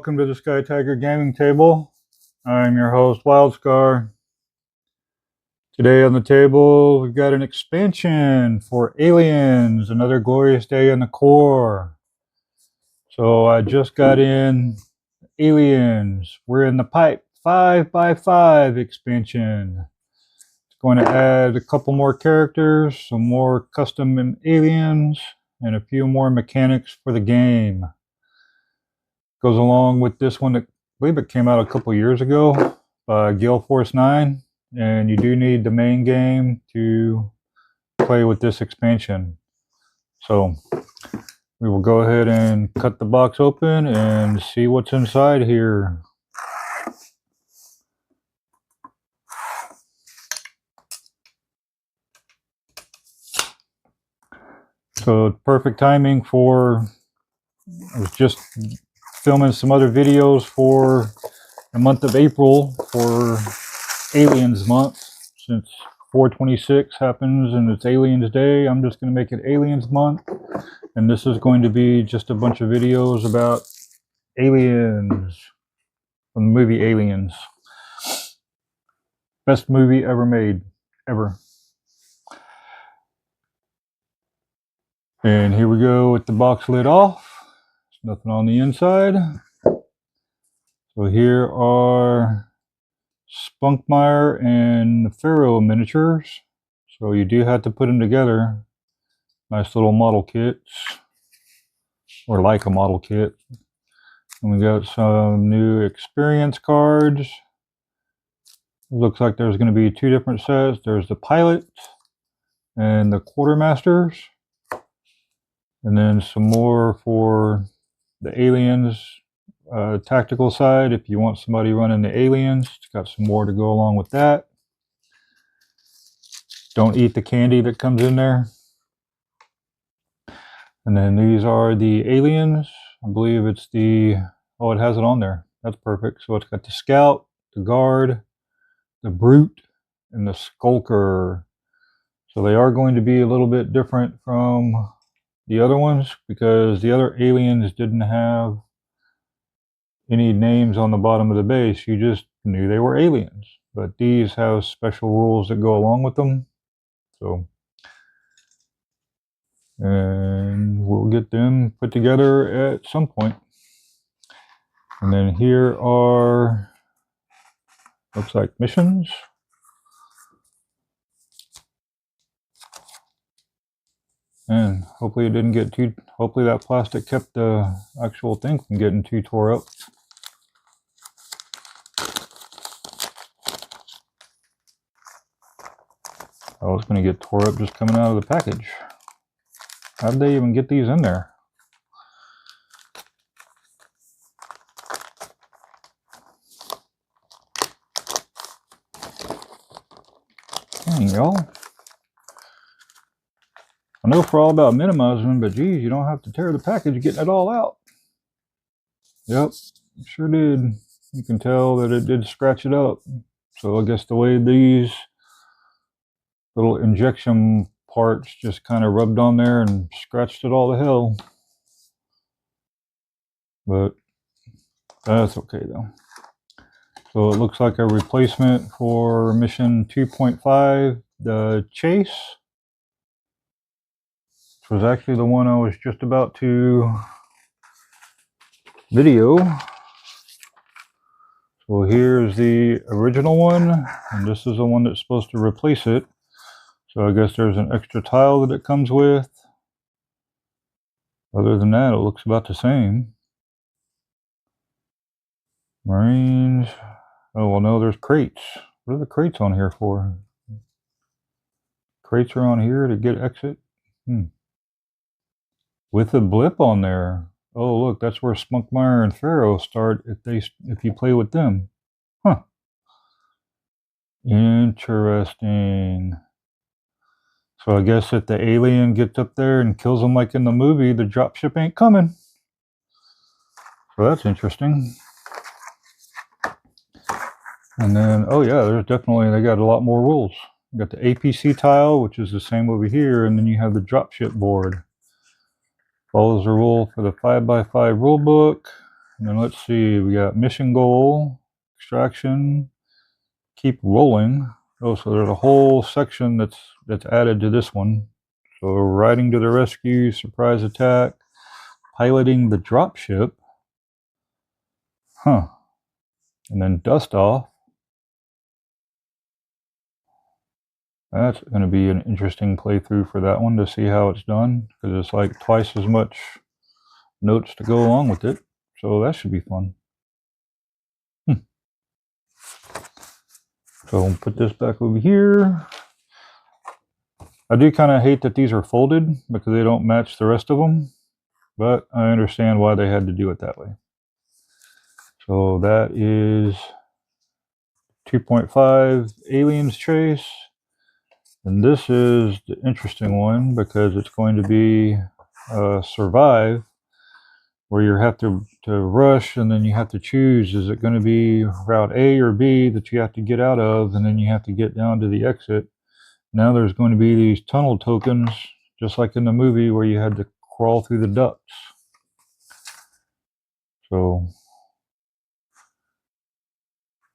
welcome to the Skytiger gaming table. I'm your host, Wildscar. Today on the table, we've got an expansion for Aliens, another glorious day in the core. So I just got in Aliens. We're in the pipe 5x5 expansion. It's going to add a couple more characters, some more custom aliens, and a few more mechanics for the game. Goes along with this one that I believe it came out a couple years ago by Gale Force 9, and you do need the main game to play with this expansion. So we will go ahead and cut the box open and see what's inside here. So perfect timing for, I was just filming some other videos for the month of April for Aliens month. Since 4/26 happens and it's Aliens Day, I'm just going to make it Aliens month. And this is going to be just a bunch of videos about aliens from the movie Aliens. Best movie ever made, ever. And here we go with the box lid off. There's nothing on the inside. So here are Spunkmeyer and Ferro miniatures. So you do have to put them together. Nice little model kits, or like a model kit. And we got some new experience cards. Looks like there's going to be two different sets. There's the pilot and the Quartermasters. And then some more for the aliens tactical side. If you want somebody running the aliens, it's got some more to go along with that. Don't eat the candy that comes in there. And then these are the aliens. I believe it's the, oh, it has it on there. That's perfect. So it's got the scout, the guard, the brute, and the skulker. So they are going to be a little bit different from the other ones because the other aliens didn't have any names on the bottom of the base. You just knew they were aliens. But these have special rules that go along with them. So, and we'll get them put together at some point. And then here are, looks like missions. And hopefully it didn't get too, hopefully that plastic kept the actual thing from getting too tore up. I was going to get tore up just coming out of the package. How'd they even get these in there? Dang, y'all. I know we're all about minimizing them, but geez, you don't have to tear the package getting it all out. Yep, sure did. You can tell that it did scratch it up. So I guess the way these little injection parts just kind of rubbed on there and scratched it all to hell. But that's okay though. So it looks like a replacement for mission 2.5, the chase. Which was actually the one I was just about to video. So here's the original one, and this is the one that's supposed to replace it. So I guess there's an extra tile that it comes with. Other than that, it looks about the same. Marines. Oh, well, no, there's crates. What are the crates on here for? Crates are on here to get exit. With a blip on there. Oh, look, that's where Spunkmeyer and Ferro start if you play with them. Huh. Interesting. So I guess if the alien gets up there and kills them like in the movie, the dropship ain't coming. So that's interesting. And then, oh yeah, there's definitely, they got a lot more rules. You got the APC tile, which is the same over here, and then you have the dropship board. Follows the rule for the 5x5 rule book. And then let's see, we got mission goal, extraction, keep rolling. Oh, so there's a whole section that's added to this one. So riding to the rescue, surprise attack, piloting the dropship. Huh. And then dust off. That's going to be an interesting playthrough for that one to see how it's done, because it's like twice as much notes to go along with it. So that should be fun. So I'll put this back over here. I do kind of hate that these are folded because they don't match the rest of them, but I understand why they had to do it that way. So that is 2.5 Aliens Trace. And this is the interesting one because it's going to be Survive, where you have to rush and then you have to choose, is it going to be route A or B that you have to get out of, and then you have to get down to the exit. Now there's going to be these tunnel tokens, just like in the movie where you had to crawl through the ducts. So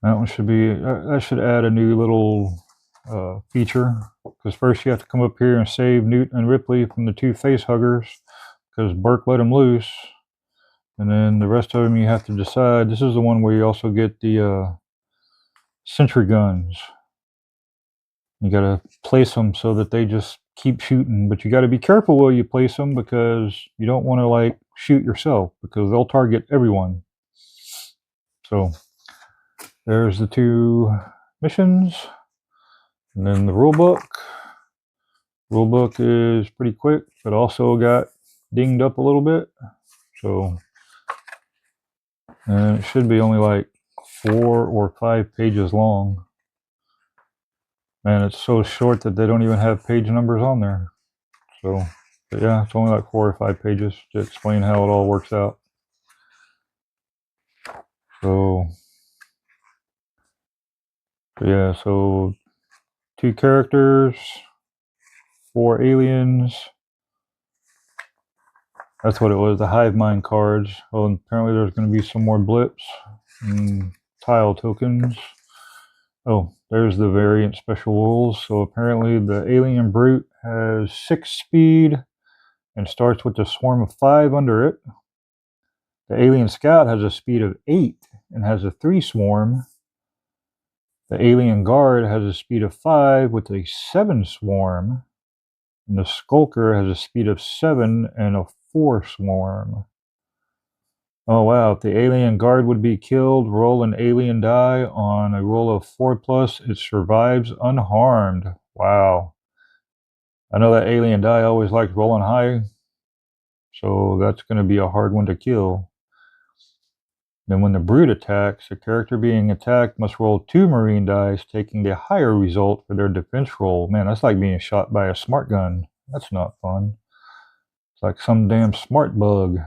that one should be, that should add a new little feature, because first you have to come up here and save Newt and Ripley from the two face huggers because Burke let them loose, and then the rest of them you have to decide. This is the one where you also get the sentry guns. You got to place them so that they just keep shooting, but you got to be careful where you place them because you don't want to like shoot yourself because they'll target everyone. So there's the two missions. And then the rulebook. Rulebook is pretty quick, but also got dinged up a little bit. So, and it should be only like 4 or 5 pages long. Man, it's so short that they don't even have page numbers on there. So, but yeah, it's only like 4 or 5 pages to explain how it all works out. So, yeah, so 2 characters, 4 aliens. That's what it was, the hive mind cards. Oh, and apparently there's going to be some more blips and tile tokens. Oh, there's the variant special rules. So apparently the alien brute has 6 speed and starts with a swarm of 5 under it. The alien scout has a speed of 8 and has a 3 swarm. The alien guard has a speed of 5 with a 7 swarm. And the skulker has a speed of 7 and a 4 swarm. Oh wow, if the alien guard would be killed, roll an alien die. On a roll of 4+, it survives unharmed. Wow. I know that alien die always likes rolling high, so that's going to be a hard one to kill. Then when the brute attacks, the character being attacked must roll 2 marine dice, taking the higher result for their defense roll. Man, that's like being shot by a smart gun. That's not fun. It's like some damn smart bug.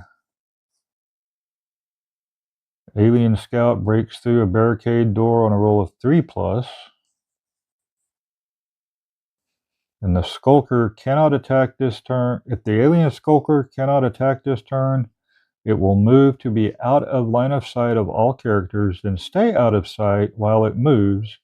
Alien scout breaks through a barricade door on a roll of 3+. And the skulker cannot attack this turn. If the alien skulker cannot attack this turn, it will move to be out of line of sight of all characters, then stay out of sight while it moves.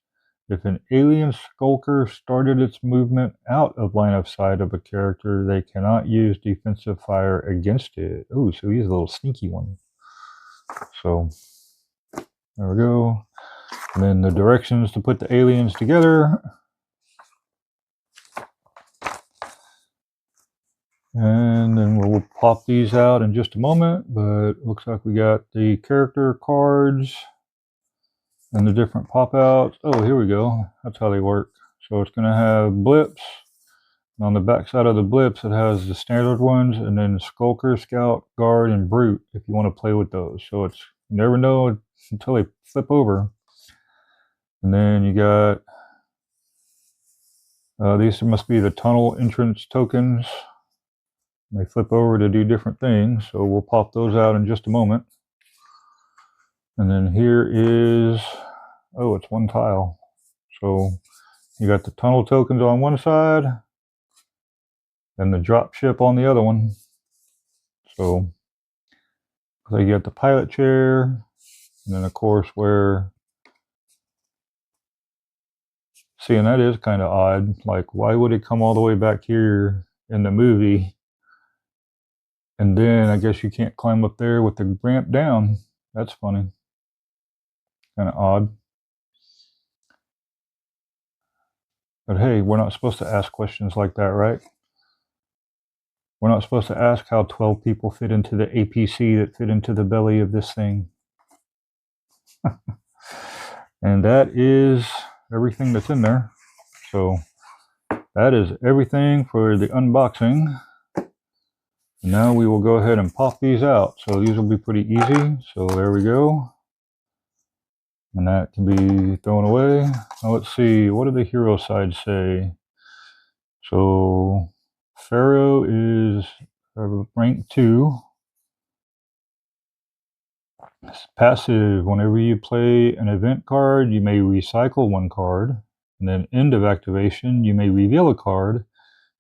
If an alien skulker started its movement out of line of sight of a character, they cannot use defensive fire against it. Ooh, so he's a little sneaky one. So there we go. And then the directions to put the aliens together. And then we'll pop these out in just a moment, but it looks like we got the character cards and the different pop outs. Oh, here we go. That's how they work. So it's going to have blips. And on the back side of the blips, it has the standard ones, and then Skulker, Scout, Guard, and Brute if you want to play with those. So it's, you never know until they flip over. And then you got, these must be the tunnel entrance tokens. They flip over to do different things, so we'll pop those out in just a moment. And then here is, oh, it's 1 tile. So you got the tunnel tokens on one side and the dropship on the other one. So So you got the pilot chair, and then of course where, see, and that is kind of odd. Like, why would it come all the way back here in the movie? And then I guess you can't climb up there with the ramp down. That's funny. Kind of odd. But hey, we're not supposed to ask questions like that, right? We're not supposed to ask how 12 people fit into the APC that fit into the belly of this thing. And that is everything that's in there. So that is everything for the unboxing. Now we will go ahead and pop these out. So these will be pretty easy. So there we go. And that can be thrown away. Now let's see, what do the hero sides say? So Ferro is rank 2. It's passive. Whenever you play an event card, you may recycle 1 card. And then end of activation, you may reveal a card.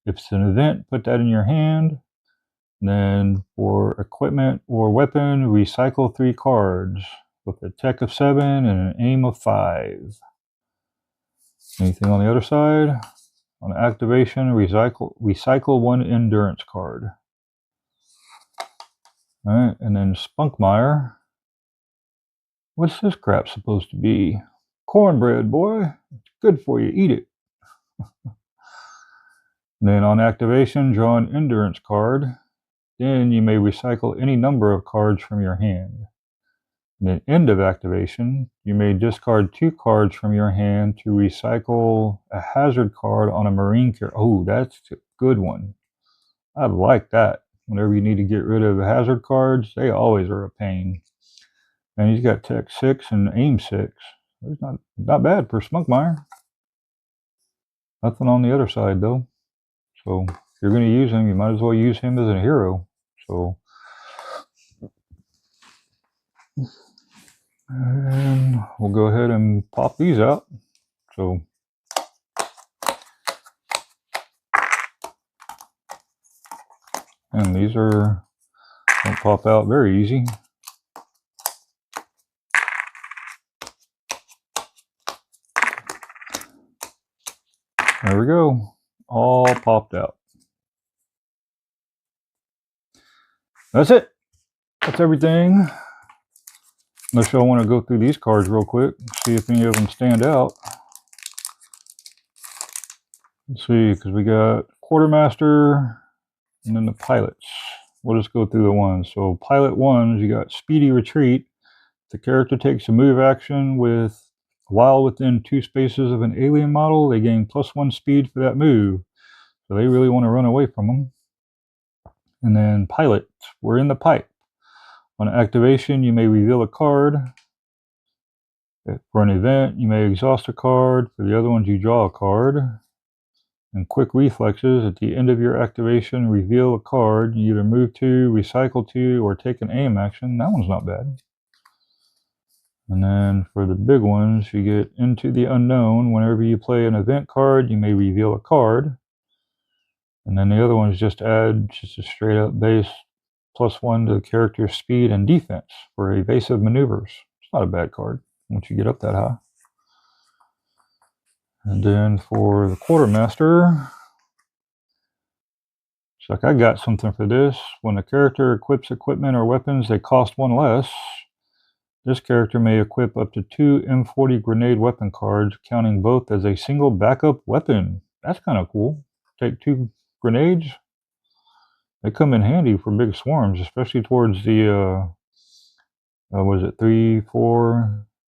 If it's an event, put that in your hand. And then for equipment or weapon, recycle 3 cards with a tech of 7 and an aim of 5. Anything on the other side? On activation, recycle 1 endurance card. All right, and then Spunkmeyer. What's this crap supposed to be? Cornbread, boy. It's good for you. Eat it. Then on activation, draw an endurance card. Then you may recycle any number of cards from your hand. And then end of activation, you may discard 2 cards from your hand to recycle a hazard card on a marine character. Oh, that's a good one. I like that. Whenever you need to get rid of hazard cards, they always are a pain. And he's got tech 6 and aim 6. It's not bad for Spunkmeyer. Nothing on the other side though. So if you're going to use him, you might as well use him as a hero. So, and we'll go ahead and pop these out. So, and these don't pop out very easy. There we go. All popped out. That's it. That's everything. Unless y'all want to go through these cards real quick, see if any of them stand out. Let's see, because we got Quartermaster and then the pilots. We'll just go through the ones. So pilot 1s, you got Speedy Retreat. The character takes a move action while within 2 spaces of an alien model, they gain +1 speed for that move. So they really want to run away from them. And then pilot, we're in the pipe. On activation, you may reveal a card. For an event, you may exhaust a card. For the other ones, you draw a card. And quick reflexes, at the end of your activation, reveal a card. You either move 2, recycle 2, or take an aim action. That one's not bad. And then for the big ones, you get into the unknown. Whenever you play an event card, you may reveal a card. And then the other ones just add just a straight up base +1 to the character's speed and defense for evasive maneuvers. It's not a bad card once you get up that high. And then for the Quartermaster, it's like I got something for this. When a character equips equipment or weapons, they cost 1 less. This character may equip up to 2 M40 grenade weapon cards, counting both as a single backup weapon. That's kind of cool. Take 2 grenades. They come in handy for big swarms, especially towards the, was it 3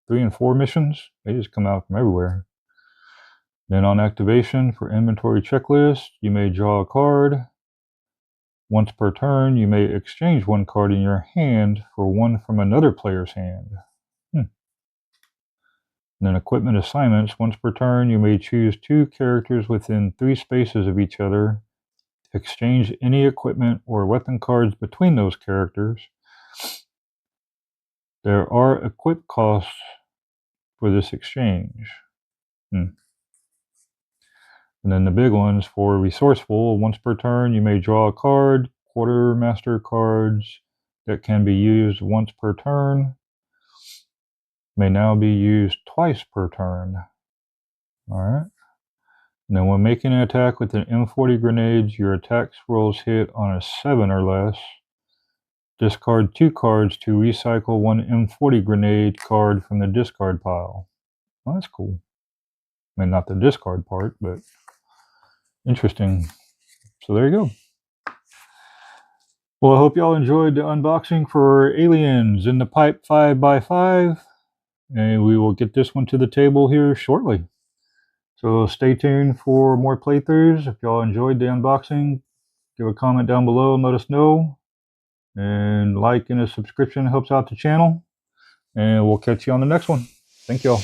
and 4 missions? They just come out from everywhere. Then on activation for inventory checklist, you may draw a card. Once per turn, you may exchange 1 card in your hand for 1 from another player's hand. And then equipment assignments, once per turn, you may choose 2 characters within 3 spaces of each other. Exchange any equipment or weapon cards between those characters. There are equip costs for this exchange. And then the big ones for resourceful, once per turn, you may draw a card. Quartermaster cards that can be used once per turn may now be used twice per turn. Alright. And then when making an attack with an M40 grenades, your attack rolls hit on a 7 or less. Discard 2 cards to recycle 1 M40 grenade card from the discard pile. Well, that's cool. I mean, not the discard part, but interesting. So there you go. Well, I hope y'all enjoyed the unboxing for Aliens in the Pipe 5x5. And we will get this one to the table here shortly. So stay tuned for more playthroughs. If y'all enjoyed the unboxing, give a comment down below and let us know. And like and a subscription helps out the channel. And we'll catch you on the next one. Thank y'all.